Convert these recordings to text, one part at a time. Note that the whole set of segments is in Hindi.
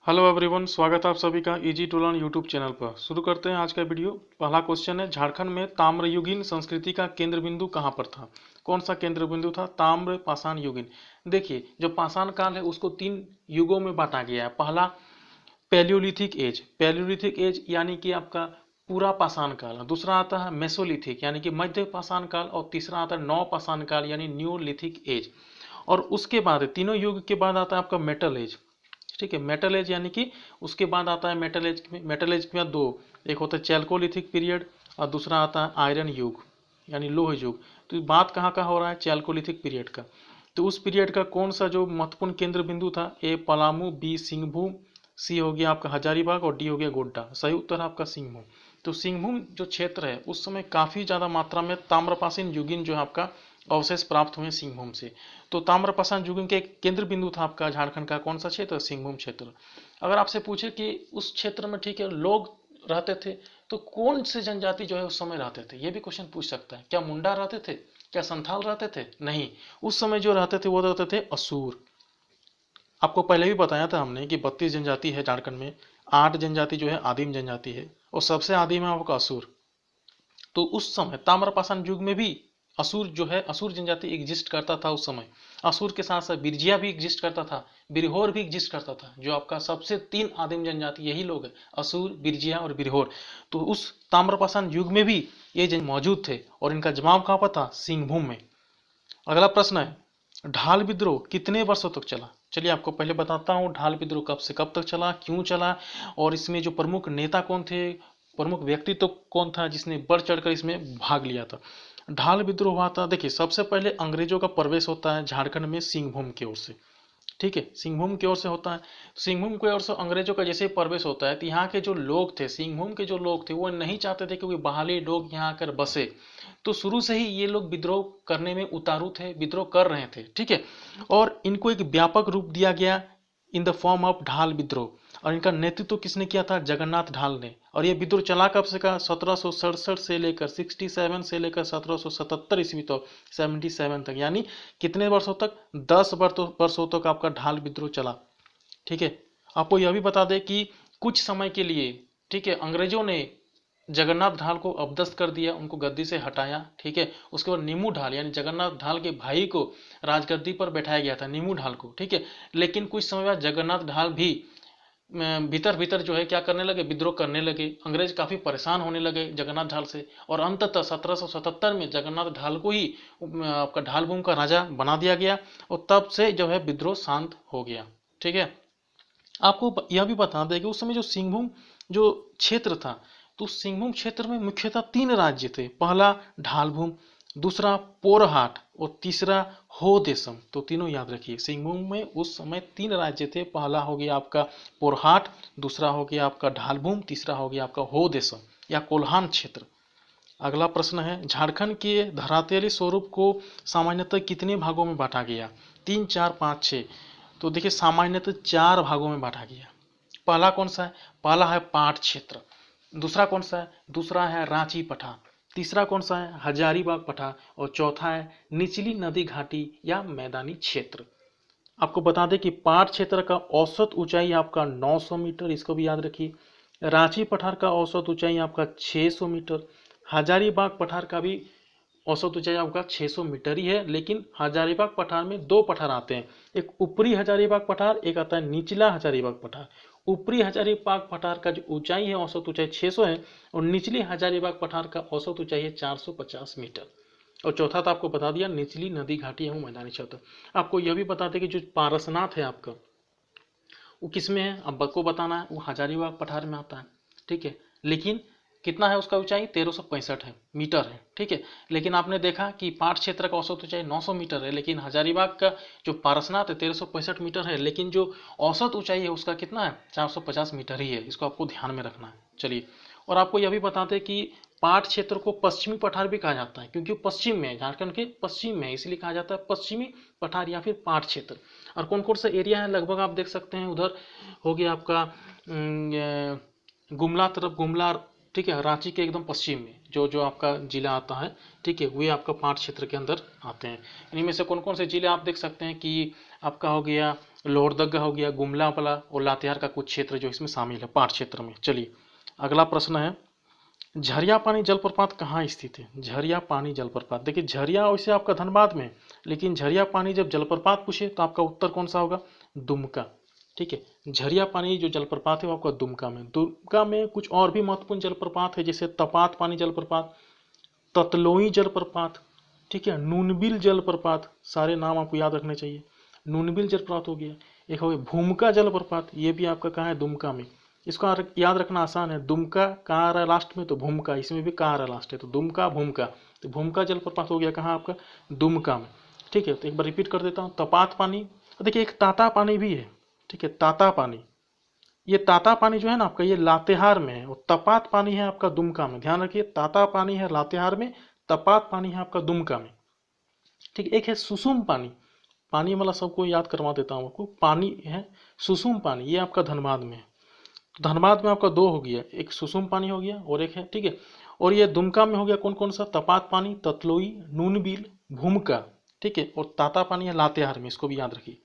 हेलो एवरीवन, स्वागत है आप सभी का easy to learn YouTube channel पर। शुरू करते हैं आज का वीडियो। पहला क्वेश्चन है, झारखंड में ताम्रयुगीन संस्कृति का केंद्र बिंदु कहाँ पर था? कौन सा केंद्र बिंदु था? ताम्र पाषाण युगीन। देखिए, जो पाषाण काल है उसको तीन युगों में बांटा गया है। पहला पैलियोलिथिक एज, पैलियोलिथिक एज यानी कि आपका पूरा पाषाण काल। दूसरा आता है मेसोलिथिक यानी कि मध्य पाषाण काल, और तीसरा आता है नव पाषाण काल यानी न्यूलिथिक एज। और उसके बाद तीनों युग के बाद आता है आपका मेटल एज। ठीक है, मेटल एज यानी कि उसके बाद आता है मेटल एज। मेटल एज में दो, एक होता है चैल्कोलिथिक पीरियड और दूसरा आता है आयरन युग यानी लोह युग। तो बात कहाँ का हो रहा है? चैल्कोलिथिक पीरियड का। तो उस पीरियड का कौन सा जो महत्वपूर्ण केंद्र बिंदु था? ए पलामू, बी सिंहभूम, सी हो गया आपका हजारीबाग और डी हो गया गोड्डा। सही उत्तर है आपका सिंहभूम। तो सिंहभूम जो क्षेत्र है उस समय काफी ज्यादा मात्रा में ताम्रपाषाण युगीन जो है आपका अवशेष प्राप्त हुए सिंहभूम से। तो ताम्रपाषाण युगीन के केंद्र बिंदु था आपका झारखंड का कौन सा क्षेत्र? सिंहभूम क्षेत्र। अगर आपसे पूछे कि उस क्षेत्र में ठीक है लोग रहते थे, तो कौन से जनजाति जो है उस समय रहते थे, ये भी क्वेश्चन पूछ सकता है। क्या मुंडा रहते थे? क्या संथाल रहते थे? नहीं, उस समय जो रहते थे वो रहते थे असुर। आपको पहले भी बताया था हमने कि 32 जनजाति है झारखंड में, 8 जनजाति जो है आदिम जनजाति है और सबसे आदिम है आपका असुर। तो उस समय ताम्रपाषाण युग में भी असुर जो है, असुर जनजाति एग्जिस्ट करता था उस समय। असुर के साथ साथ बिरजिया भी एग्जिस्ट करता था, बिरहोर भी एग्जिस्ट करता था। जो आपका सबसे तीन आदिम जनजाति यही लोग है, असुर, बिरजिया और बिरहोर। तो उस ताम्रपाषाण युग में भी ये जन मौजूद थे और इनका जमाव कहाँ पर था? सिंहभूम में। अगला प्रश्न है, ढाल विद्रोह कितने वर्षों तक चला? चलिए आपको पहले बताता हूँ ढाल विद्रोह कब से कब तक चला, क्यों चला, और इसमें जो प्रमुख नेता कौन थे, प्रमुख व्यक्तित्व कौन था जिसने बढ़ चढ़कर इसमें भाग लिया था। ढाल विद्रोह हुआ था, देखिए सबसे पहले अंग्रेजों का प्रवेश होता है झारखंड में सिंहभूम की ओर से। ठीक है, सिंहभूम की ओर से होता है। सिंहभूम की ओर से अंग्रेजों का जैसे प्रवेश होता है तो यहाँ के जो लोग थे, सिंहभूम के जो लोग थे, वो नहीं चाहते थे कि कोई बाहरी लोग यहाँ आकर बसे। तो शुरू से ही ये लोग विद्रोह करने में उतारू थे, विद्रोह कर रहे थे। ठीक है, और इनको एक व्यापक रूप दिया गया इन द फॉर्म ऑफ ढाल विद्रोह। और इनका नेतृत्व किसने किया था? जगन्नाथ ढाल ने। और ये विद्रोह चला कब से का? 1767 से लेकर 67 से लेकर 1777 ईस्वी तक, 77 तक, यानी कितने वर्षों तक? 10 वर्षों तक आपका ढाल विद्रोह चला। ठीक है, आपको यह भी बता दें कि कुछ समय के लिए, ठीक है, अंग्रेजों ने जगन्नाथ ढाल को अपदस्थ कर दिया, उनको गद्दी से हटाया। ठीक है, उसके बाद नीमू ढाल यानी जगन्नाथ ढाल के भाई को राजगद्दी पर बैठाया गया था, नीमू ढाल को। ठीक है, लेकिन कुछ समय बाद जगन्नाथ ढाल भी भीतर भीतर जो है क्या करने लगे? विद्रोह करने लगे। अंग्रेज काफी परेशान होने लगे जगन्नाथ ढाल से, और अंततः 1777 में जगन्नाथ ढाल को ही आपका ढाल भूमि का राजा बना दिया गया, और तब से जो है विद्रोह शांत हो गया। ठीक है, आपको यह भी बता दें कि उस समय जो सिंहभूम जो क्षेत्र था, तो सिंहभूम क्षेत्र में मुख्यतः तीन राज्य थे। पहला ढालभूम, दूसरा पोरहाट और तीसरा हो देशम। तो तीनों याद रखिए, सिंहभूम में उस समय तीन राज्य थे। पहला हो गया आपका पोरहाट, दूसरा हो गया आपका ढालभूम, तीसरा हो गया आपका हो देशम या कोल्हान क्षेत्र। अगला प्रश्न है, झारखंड के धरातलीय स्वरूप को सामान्यतः कितने भागों में बांटा गया? 3, 4, 5, 6। तो देखिए सामान्यतः चार भागों में बांटा गया। पहला कौन सा है? पहला है पाट क्षेत्र। दूसरा कौन सा है? दूसरा है रांची पठार। तीसरा कौन सा है? हजारीबाग पठार। और चौथा है निचली नदी घाटी या मैदानी क्षेत्र। आपको बता दें कि पाट क्षेत्र का औसत ऊंचाई आपका 900 मीटर, इसको भी याद रखिए। रांची पठार का औसत ऊंचाई आपका 600 मीटर। हजारीबाग पठार का भी औसत ऊंचाई आपका 600 मीटर ही है, लेकिन हजारीबाग पठार में दो पठार आते हैं, एक ऊपरी हजारीबाग पठार, एक आता है निचला हजारीबाग पठार। ऊपरी हजारीबाग पठार का जो ऊंचाई है, औसत ऊंचाई 600 है, और निचली हजारीबाग पठार का औसत ऊंचाई है 450 मीटर। और चौथा तो आपको बता दिया निचली नदी घाटी है मैदानी क्षेत्र। आपको यह भी बता दें कि जो पारसनाथ है आपका, वो किस में है? अब को बताना है, वो हजारीबाग पठार में आता है। ठीक है, लेकिन कितना है उसका ऊंचाई? 1365 है मीटर है। ठीक है, लेकिन आपने देखा कि पाट क्षेत्र का औसत ऊंचाई 900 मीटर है, लेकिन हजारीबाग का जो पारसनाथ है 1365 मीटर है, लेकिन जो औसत ऊंचाई है उसका कितना है? 450 मीटर ही है। इसको आपको ध्यान में रखना है। चलिए, और आपको यह भी बताते हैं कि पाट क्षेत्र को पश्चिमी पठार भी कहा जाता है, क्योंकि पश्चिम में, झारखंड के पश्चिम में, इसलिए कहा जाता है पश्चिमी पठार या फिर पाट क्षेत्र। और कौन कौन सा एरिया है लगभग आप देख सकते हैं, उधर हो गया आपका गुमला तरफ, गुमला, ठीक है, रांची के एकदम पश्चिम में जो जो आपका जिला आता है, ठीक है, वे आपका पाट क्षेत्र के अंदर आते हैं। इनमें से कौन कौन से जिले आप देख सकते हैं कि आपका हो गया लोहरदगा हो गया, गुमला वाला और लातेहार का कुछ क्षेत्र जो इसमें शामिल है पाठ क्षेत्र में। चलिए अगला प्रश्न है, झरिया पानी जलप्रपात कहाँ स्थित है? झरिया पानी जलप्रपात, देखिए झरिया वैसे आपका धनबाद में है, लेकिन झरिया पानी जब जलप्रपात पूछे तो आपका उत्तर कौन सा होगा? दुमका। ठीक है, झरिया पानी जो जलप्रपात है वो आपका दुमका में। दुमका में कुछ और भी महत्वपूर्ण जलप्रपात है, जैसे तपात पानी जलप्रपात, ततलोई जलप्रपात, ठीक है, नूनबिल जलप्रपात, सारे नाम आपको याद रखने चाहिए। नूनबिल जलप्रपात हो गया, एक हो गया भूमका जलप्रपात, ये भी आपका कहाँ है? दुमका में। इसको याद रखना आसान है, दुमका कहाँ आ रहा है लास्ट में? तो भूमका, इसमें भी कहाँ आ रहा है लास्ट है? तो दुमका भूमका, तो भूमका जलप्रपात हो गया कहाँ आपका? दुमका में। ठीक है, तो एक बार रिपीट कर देता हूँ, तपात पानी, देखिए एक ताता पानी भी है, ठीक है, ताता पानी, ये ताता पानी जो है ना आपका, ये लातेहार में है, और तपात पानी है आपका दुमका में। ध्यान रखिए, ताता पानी है लातेहार में, तपात पानी है आपका दुमका में। ठीक है, एक है सुसुम पानी, पानी वाला सबको याद करवा देता हूँ आपको, पानी है सुसुम पानी, ये आपका धनबाद में है। धनबाद में आपका दो हो गया, एक सुसुम पानी हो गया और एक है, ठीक है, और ये दुमका में हो गया कौन कौन सा? तपात पानी, ततलोई, नूनबिल, भूमका, ठीक है, और ताता पानी है लातेहार में, इसको भी याद रखिए।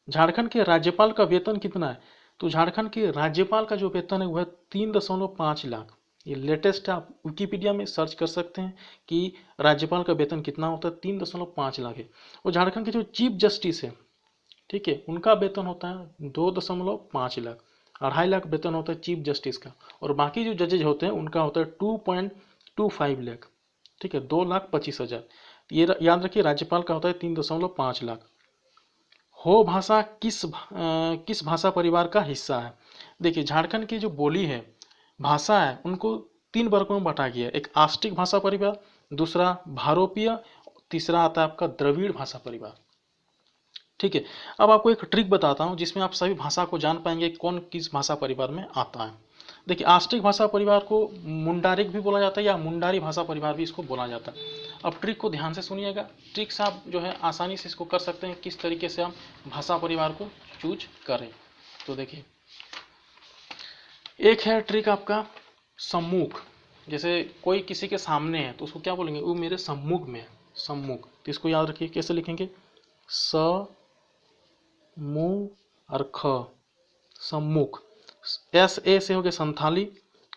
झारखंड के राज्यपाल का वेतन कितना है? तो झारखंड के राज्यपाल का जो वेतन है वह 3.5 लाख। ये लेटेस्ट है, आप विकिपीडिया में सर्च कर सकते हैं कि राज्यपाल का वेतन कितना होता है, 3.5 लाख है। और झारखंड के जो चीफ जस्टिस है, ठीक है, उनका वेतन होता है 2.5 लाख, 2.5 लाख वेतन होता है चीफ जस्टिस का। और बाकी जो जजेज होते हैं उनका होता है 2.25 लाख, ठीक है, 2,25,000। ये याद रखिए, राज्यपाल का होता है 3.5 लाख। हो भाषा किस भाषा परिवार का हिस्सा है? देखिए झारखंड की जो बोली है, भाषा है, उनको 3 वर्गों में बांटा गया है। एक आष्टिक भाषा परिवार, दूसरा भारोपीय, तीसरा आता है आपका द्रविड़ भाषा परिवार। ठीक है, अब आपको एक ट्रिक बताता हूँ जिसमें आप सभी भाषा को जान पाएंगे कौन किस भाषा परिवार में आता है। देखिए आष्टिक भाषा परिवार को मुंडारिक भी बोला जाता है या मुंडारी भाषा परिवार भी इसको बोला जाता है। अब ट्रिक को ध्यान से सुनिएगा, ट्रिक से आप जो है आसानी से इसको कर सकते हैं किस तरीके से हम भाषा परिवार को चूज करें। तो देखिए एक है ट्रिक आपका सम्मुख, जैसे कोई किसी के सामने है तो उसको क्या बोलेंगे? वो मेरे सम्मुख में है, सम्मुख। तो इसको याद रखिए, कैसे लिखेंगे? स मु और ख, सम्मुख। एस ए से हो गया संथाली,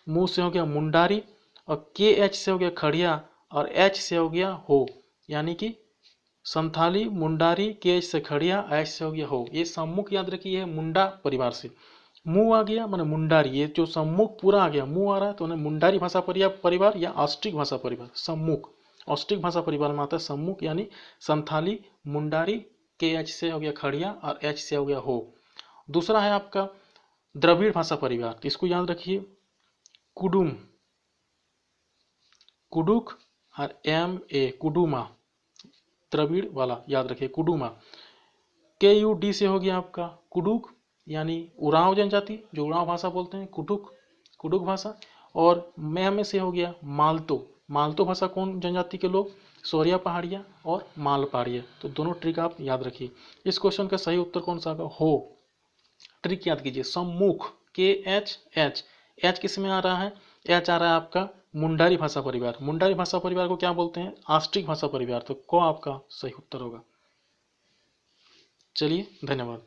मु से हो गया मुंडारी, और के एच से हो गया खड़िया, और एच से हो गया हो, यानी कि संथाली, मुंडारी, के एच से खड़िया, एच से हो गया हो। ये सम्मुख याद रखिए, मुंडा परिवार से। मु आ गया माने मुंडारी, ये जो सम्मुख पूरा आ गया, मु आ रहा है तो मुंडारी भाषा परिवार या ऑस्ट्रिक भाषा परिवार। सम्मुख ऑस्ट्रिक भाषा परिवार में आता है सम्मुख, यानी संथाली, मुंडारी, के एच से हो गया खड़िया और एच से हो गया हो। दूसरा है आपका द्रविड़ भाषा परिवार, तो इसको याद रखिए, कुडुम, कुडुक और एम ए, कुडुमा, द्रविड़ वाला याद रखिए, कुडुमा। के यू डी से हो गया आपका कुडुक, यानी उरांव जनजाति, जो उरांव भाषा बोलते हैं, कुडुक, कुडुक भाषा। और मैं में से हो गया मालतो, मालतो भाषा कौन जनजाति के लोग? सोरिया पहाड़िया और माल पहाड़िया। तो दोनों ट्रिक आप याद रखिए। इस क्वेश्चन का सही उत्तर कौन सा होगा? हो। ट्रिक याद कीजिए, सम्मुख, के एच एच, एच किस में आ रहा है? एच आ रहा है आपका मुंडारी भाषा परिवार। मुंडारी भाषा परिवार को क्या बोलते हैं? ऑस्ट्रिक भाषा परिवार। तो को आपका सही उत्तर होगा। चलिए धन्यवाद।